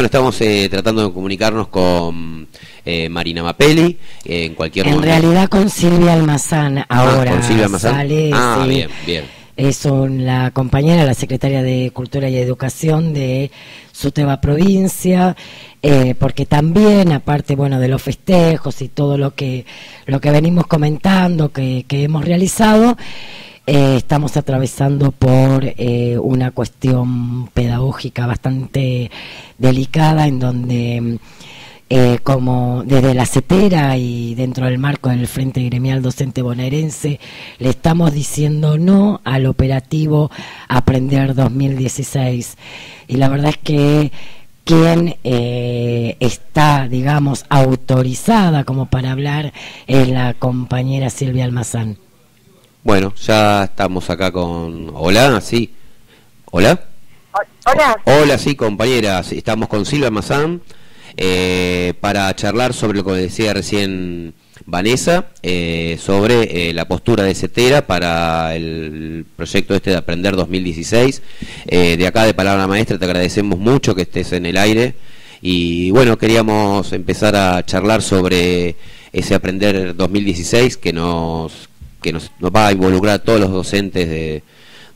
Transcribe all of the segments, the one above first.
Estamos tratando de comunicarnos con Marina Mapelli en cualquier momento. En realidad con Silvia Almazán ahora con Silvia Almazán. Sale, sí, bien, bien. Es la compañera, la secretaria de Cultura y Educación de Suteba Provincia, porque también, aparte, bueno, de los festejos y todo lo que venimos comentando, que hemos realizado, estamos atravesando por una cuestión pedagógica bastante delicada, en donde como desde la CETERA y dentro del marco del Frente Gremial Docente Bonaerense le estamos diciendo no al operativo Aprender 2016, y la verdad es que quien está, digamos, autorizada como para hablar es la compañera Silvia Almazán. Bueno, ya estamos acá con... Hola, sí. ¿Hola? Hola. Hola, sí, compañera. Sí, estamos con Silvia Almazán para charlar sobre lo que decía recién Vanessa, sobre la postura de CETERA para el proyecto de Aprender 2016. De acá de Palabra Maestra te agradecemos mucho que estés en el aire y bueno, queríamos empezar a charlar sobre ese Aprender 2016 que nos va a involucrar a todos los docentes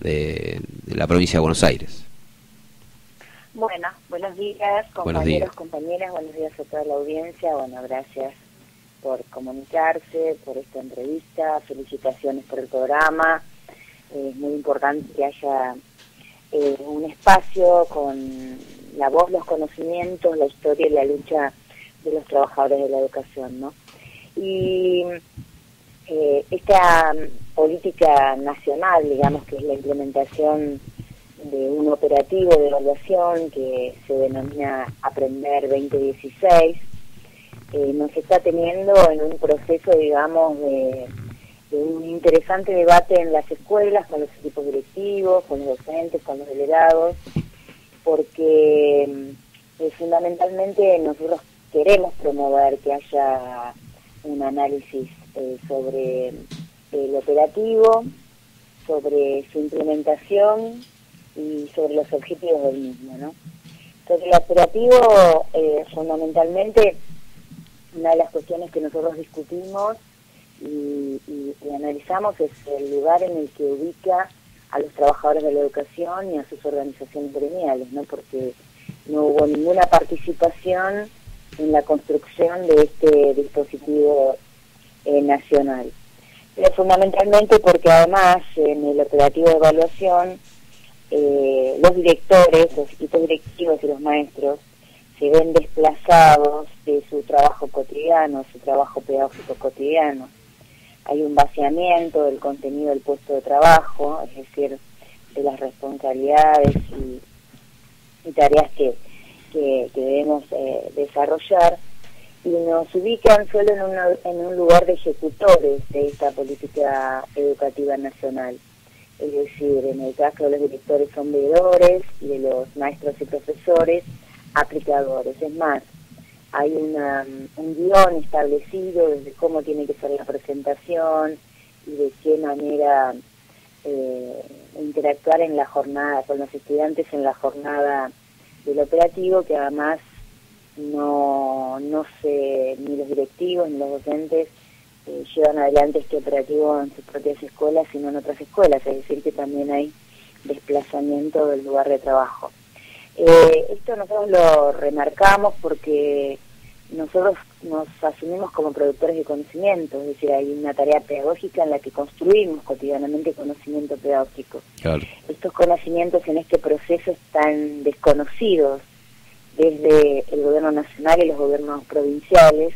de la provincia de Buenos Aires. Bueno, buenos días, compañeros, compañeras, buenos días a toda la audiencia. Bueno, gracias por comunicarse, por esta entrevista, felicitaciones por el programa. Es muy importante que haya un espacio con la voz, los conocimientos, la historia y la lucha de los trabajadores de la educación, ¿no? Y esta política nacional, digamos, que es la implementación de un operativo de evaluación que se denomina Aprender 2016, nos está teniendo en un proceso, digamos, de un interesante debate en las escuelas, con los equipos directivos, con los docentes, con los delegados, porque fundamentalmente nosotros queremos promover que haya un análisis sobre el operativo, sobre su implementación y sobre los objetivos del mismo, ¿no? Sobre el operativo, fundamentalmente, una de las cuestiones que nosotros discutimos y analizamos es el lugar en el que ubica a los trabajadores de la educación y a sus organizaciones gremiales, ¿no? Porque no hubo ninguna participación en la construcción de este dispositivo nacional. Pero fundamentalmente porque además en el operativo de evaluación los directores, los equipos directivos y los maestros se ven desplazados de su trabajo cotidiano, su trabajo pedagógico cotidiano. Hay un vaciamiento del contenido del puesto de trabajo, es decir, de las responsabilidades y tareas que debemos desarrollar, y nos ubican solo en un lugar de ejecutores de esta política educativa nacional. Es decir, en el caso de los directores son veedores y de los maestros y profesores aplicadores. Es más, hay un guión establecido desde cómo tiene que ser la presentación y de qué manera interactuar en la jornada con los estudiantes en la jornada del operativo, que además ni los directivos ni los docentes llevan adelante este operativo en sus propias escuelas, sino en otras escuelas, es decir, que también hay desplazamiento del lugar de trabajo. Esto nosotros lo remarcamos porque nosotros nos asumimos como productores de conocimiento, es decir, hay una tarea pedagógica en la que construimos cotidianamente conocimiento pedagógico. Claro. Estos conocimientos en este proceso están desconocidos desde el gobierno nacional y los gobiernos provinciales,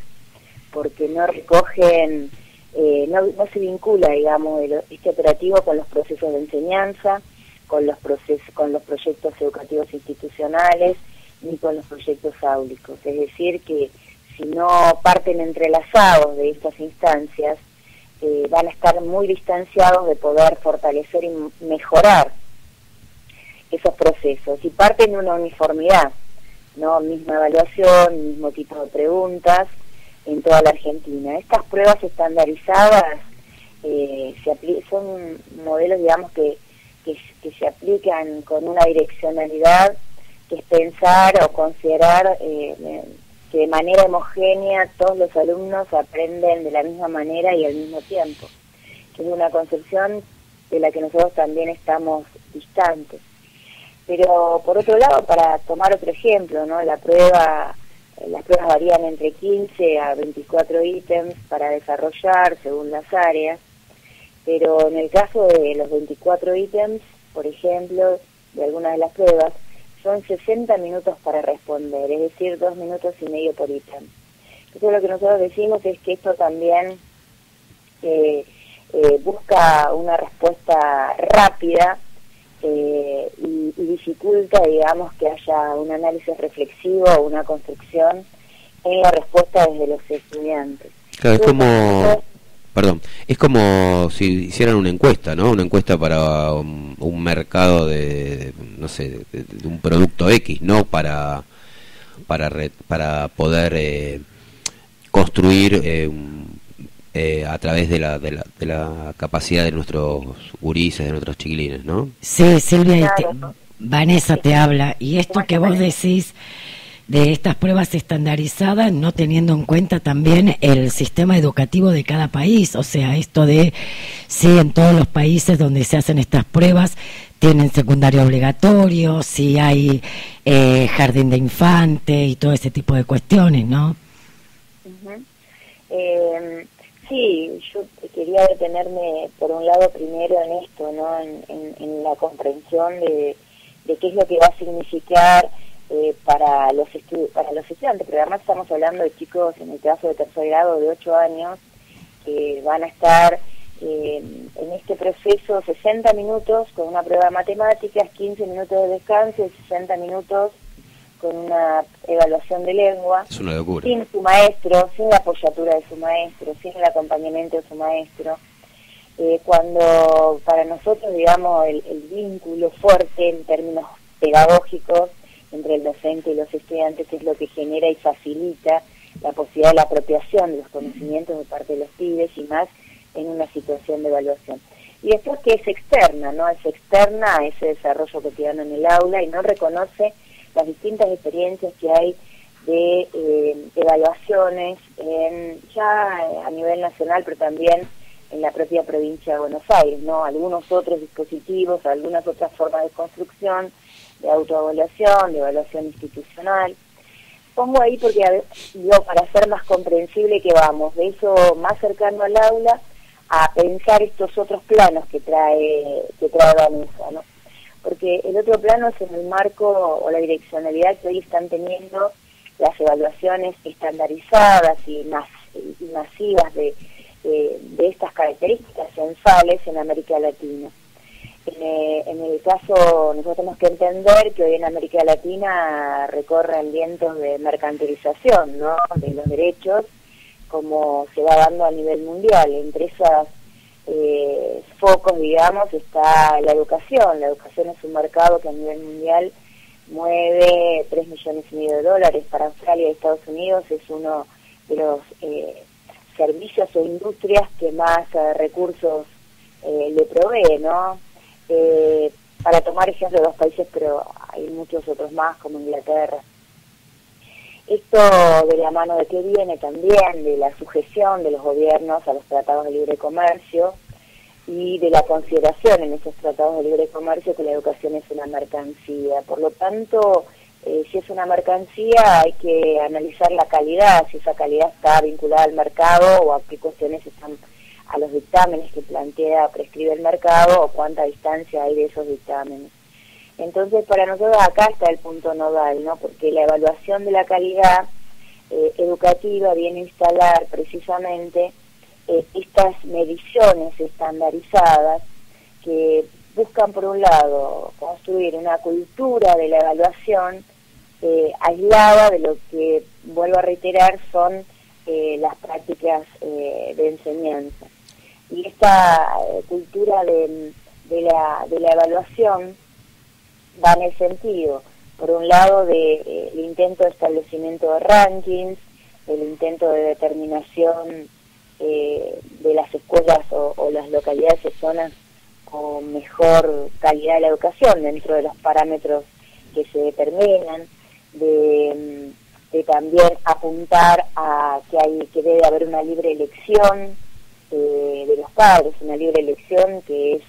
porque no recogen, no se vincula, digamos, este operativo con los procesos de enseñanza, con los proyectos educativos institucionales, ni con los proyectos áulicos. Es decir, que si no parten entrelazados de estas instancias, van a estar muy distanciados de poder fortalecer y mejorar esos procesos. Y parten de una uniformidad, ¿no? Misma evaluación, mismo tipo de preguntas en toda la Argentina. Estas pruebas estandarizadas son modelos, digamos, que se aplican con una direccionalidad que es pensar o considerar que de manera homogénea todos los alumnos aprenden de la misma manera y al mismo tiempo, que es una concepción de la que nosotros también estamos distantes. Pero por otro lado, para tomar otro ejemplo, ¿no? Las pruebas varían entre 15 a 24 ítems para desarrollar según las áreas, pero en el caso de los 24 ítems, por ejemplo, de algunas de las pruebas, son 60 minutos para responder, es decir, 2 minutos y medio por ítem. Entonces lo que nosotros decimos es que esto también busca una respuesta rápida y dificulta, digamos, que haya un análisis reflexivo o una construcción en la respuesta desde los estudiantes. Claro, es como si hicieran una encuesta, ¿no? Una encuesta para un mercado no sé, de un producto X, ¿no? Para poder construir a través de la capacidad de nuestros gurises, de nuestros chiquilines, ¿no? Sí, Silvia, Claro. Vanessa te habla, y esto que vos decís de estas pruebas estandarizadas, no teniendo en cuenta también el sistema educativo de cada país, o sea, esto de, sí, en todos los países donde se hacen estas pruebas, tienen secundario obligatorio, si hay jardín de infante y todo ese tipo de cuestiones, ¿no? Ujú. Sí, yo quería detenerme por un lado primero en esto, ¿no? En la comprensión de qué es lo que va a significar para los estudiantes, pero además estamos hablando de chicos, en el caso de tercer grado, de 8 años, que van a estar en este proceso 60 minutos con una prueba de matemáticas, 15 minutos de descanso y 60 minutos con una evaluación de lengua. Es una locura. Sin su maestro, sin la apoyatura de su maestro, sin el acompañamiento de su maestro. Cuando para nosotros, digamos, el vínculo fuerte en términos pedagógicos entre el docente y los estudiantes es lo que genera y facilita la posibilidad de la apropiación de los conocimientos de parte de los pibes y más en una situación de evaluación. Y después que es externa, ¿no? Es externa a ese desarrollo cotidiano en el aula y no reconoce las distintas experiencias que hay de evaluaciones ya a nivel nacional, pero también en la propia provincia de Buenos Aires, ¿no? Algunos otros dispositivos, algunas otras formas de construcción, de autoevaluación, de evaluación institucional. Pongo ahí porque, digo, para hacer más comprensible que vamos, de eso más cercano al aula, a pensar estos otros planos que trae Vanessa, ¿no? Porque el otro plano es en el marco o la direccionalidad que hoy están teniendo las evaluaciones estandarizadas y masivas de estas características censales en América Latina. En el caso, nosotros tenemos que entender que hoy en América Latina recorren vientos de mercantilización, ¿no?, de los derechos, como se va dando a nivel mundial. Entre esos focos, digamos, está la educación. La educación es un mercado que a nivel mundial mueve 3,5 millones de dólares. Para Australia y Estados Unidos es uno de los servicios o industrias que más recursos le provee, ¿no? Para tomar ejemplo de 2 países, pero hay muchos otros más, como Inglaterra. Esto de la mano de qué viene también, de la sujeción de los gobiernos a los tratados de libre comercio y de la consideración en esos tratados de libre comercio que la educación es una mercancía. Por lo tanto, si es una mercancía hay que analizar la calidad, si esa calidad está vinculada al mercado o a qué cuestiones están a los dictámenes que prescribe el mercado o cuánta distancia hay de esos dictámenes. Entonces, para nosotros acá está el punto nodal, ¿no? Porque la evaluación de la calidad educativa viene a instalar precisamente estas mediciones estandarizadas que buscan, por un lado, construir una cultura de la evaluación aislada de lo que, vuelvo a reiterar, son las prácticas de enseñanza. Y esta cultura de la evaluación va en el sentido, por un lado, del intento de establecimiento de rankings, el intento de determinación de las escuelas o las localidades o zonas con mejor calidad de la educación dentro de los parámetros que se determinan, de también apuntar a que debe haber una libre elección de los padres, una libre elección que es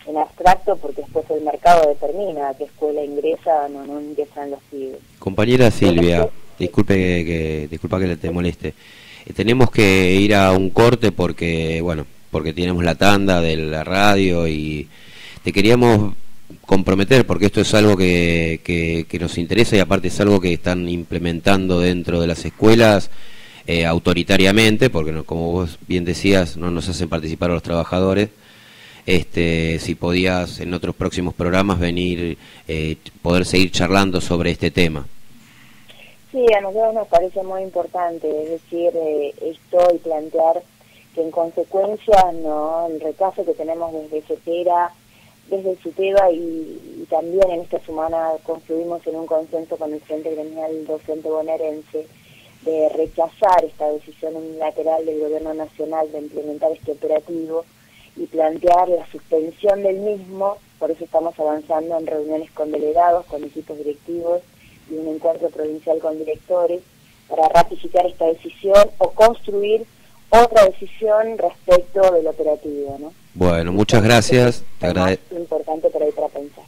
en abstracto, porque después el mercado determina a qué escuela ingresa o no ingresan los pibes. Compañera Silvia, disculpa que te moleste. Tenemos que ir a un corte porque tenemos la tanda de la radio y te queríamos comprometer, porque esto es algo que nos interesa y aparte es algo que están implementando dentro de las escuelas autoritariamente, porque como vos bien decías, no nos hacen participar a los trabajadores. Si podías en otros próximos programas venir, poder seguir charlando sobre este tema. Sí, a nosotros nos parece muy importante, es decir, esto y plantear que en consecuencia el rechazo que tenemos desde CETERA, desde SUTEBA y también en esta semana confluimos en un consenso con el Frente Gremial Docente Bonaerense de rechazar esta decisión unilateral del Gobierno Nacional de implementar este operativo y plantear la suspensión del mismo. Por eso estamos avanzando en reuniones con delegados, con equipos directivos y un encuentro provincial con directores para ratificar esta decisión o construir otra decisión respecto del operativo, ¿no? Bueno, muchas gracias. Es importante para pensar.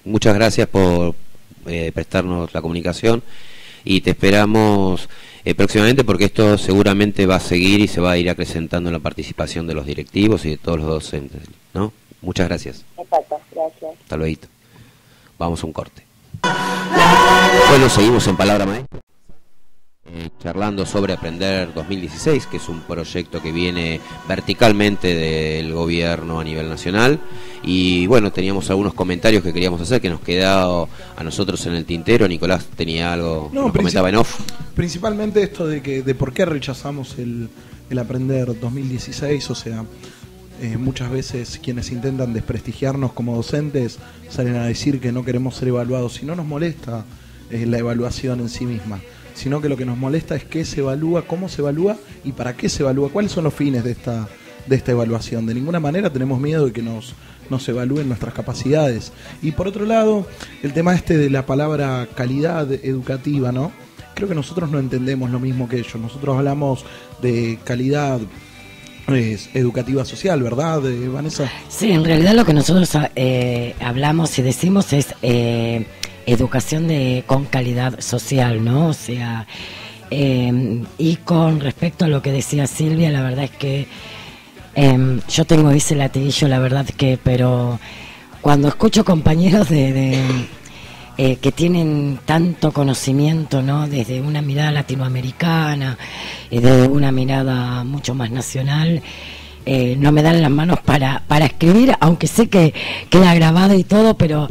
Muchas gracias por prestarnos la comunicación y te esperamos próximamente, porque esto seguramente va a seguir y se va a ir acrecentando la participación de los directivos y de todos los docentes, ¿no? Muchas gracias. Exacto, gracias. Hasta luego. Vamos a un corte. Bueno, seguimos en Palabra Maestra, charlando sobre Aprender 2016, que es un proyecto que viene verticalmente del gobierno a nivel nacional. Y bueno, teníamos algunos comentarios que queríamos hacer, que nos quedó a nosotros en el tintero. Nicolás tenía algo, nos comentaba en off. Principalmente esto de por qué rechazamos el Aprender 2016, o sea, muchas veces quienes intentan desprestigiarnos como docentes salen a decir que no queremos ser evaluados, y no nos molesta la evaluación en sí misma, sino que lo que nos molesta es qué se evalúa, cómo se evalúa y para qué se evalúa, cuáles son los fines de esta evaluación. De ninguna manera tenemos miedo de que nos evalúen nuestras capacidades. Y por otro lado, el tema de la palabra calidad educativa, ¿no? Creo que nosotros no entendemos lo mismo que ellos. Nosotros hablamos de calidad educativa social, ¿verdad, Vanessa? Sí, en realidad lo que nosotros hablamos y decimos es educación con calidad social, ¿no? O sea, y con respecto a lo que decía Silvia, la verdad es que yo tengo ese latiguillo, la verdad pero cuando escucho compañeros que tienen tanto conocimiento, ¿no? Desde una mirada latinoamericana, desde una mirada mucho más nacional, no me dan las manos para escribir, aunque sé que queda grabado y todo, pero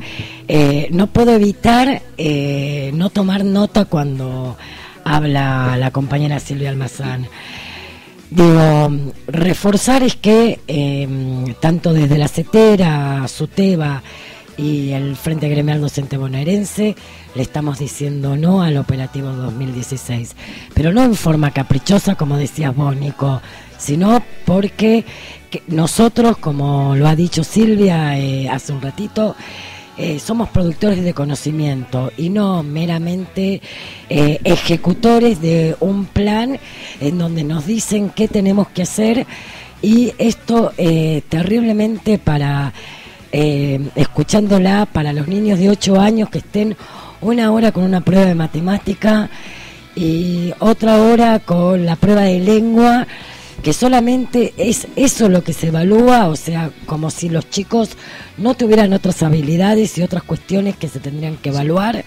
no puedo evitar no tomar nota cuando habla la compañera Silvia Almazán. Digo, reforzar es que tanto desde la CETERA, SUTEBA y el Frente Gremial Docente Bonaerense le estamos diciendo no al operativo 2016, pero no en forma caprichosa, como decías vos, Nico, sino porque nosotros, como lo ha dicho Silvia hace un ratito, somos productores de conocimiento y no meramente ejecutores de un plan en donde nos dicen qué tenemos que hacer, y esto terriblemente escuchándola para los niños de 8 años que estén una hora con una prueba de matemática y otra hora con la prueba de lengua, que solamente es eso lo que se evalúa, o sea, como si los chicos no tuvieran otras habilidades y otras cuestiones que se tendrían que evaluar,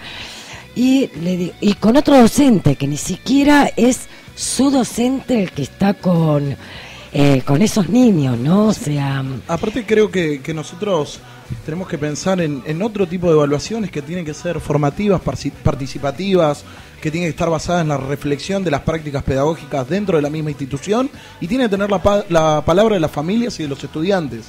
y con otro docente que ni siquiera es su docente el que está con esos niños, ¿no? O sea, aparte creo que nosotros tenemos que pensar en otro tipo de evaluaciones que tienen que ser formativas, participativas, que tienen que estar basadas en la reflexión de las prácticas pedagógicas dentro de la misma institución, y tiene que tener la palabra de las familias y de los estudiantes.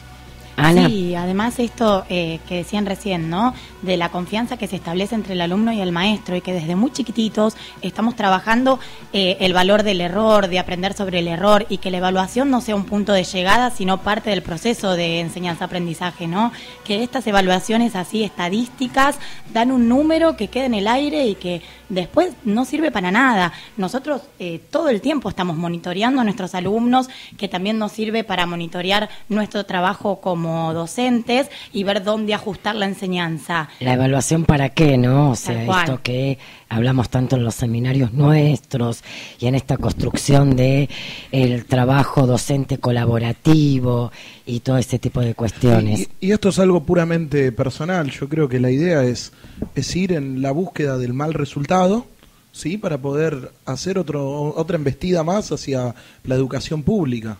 Ana. Sí, además esto que decían recién, ¿no? De la confianza que se establece entre el alumno y el maestro y que desde muy chiquititos estamos trabajando el valor del error, de aprender sobre el error y que la evaluación no sea un punto de llegada, sino parte del proceso de enseñanza-aprendizaje, ¿no? Que estas evaluaciones así estadísticas dan un número que queda en el aire y que después no sirve para nada. Nosotros todo el tiempo estamos monitoreando a nuestros alumnos, que también nos sirve para monitorear nuestro trabajo como docentes y ver dónde ajustar la enseñanza. La evaluación para qué, ¿no? O sea, Tal cual. esto que hablamos tanto en los seminarios nuestros y en esta construcción de el trabajo docente colaborativo y todo ese tipo de cuestiones. Y esto es algo puramente personal. Yo creo que la idea es ir en la búsqueda del mal resultado, ¿sí? Para poder hacer otra embestida más hacia la educación pública.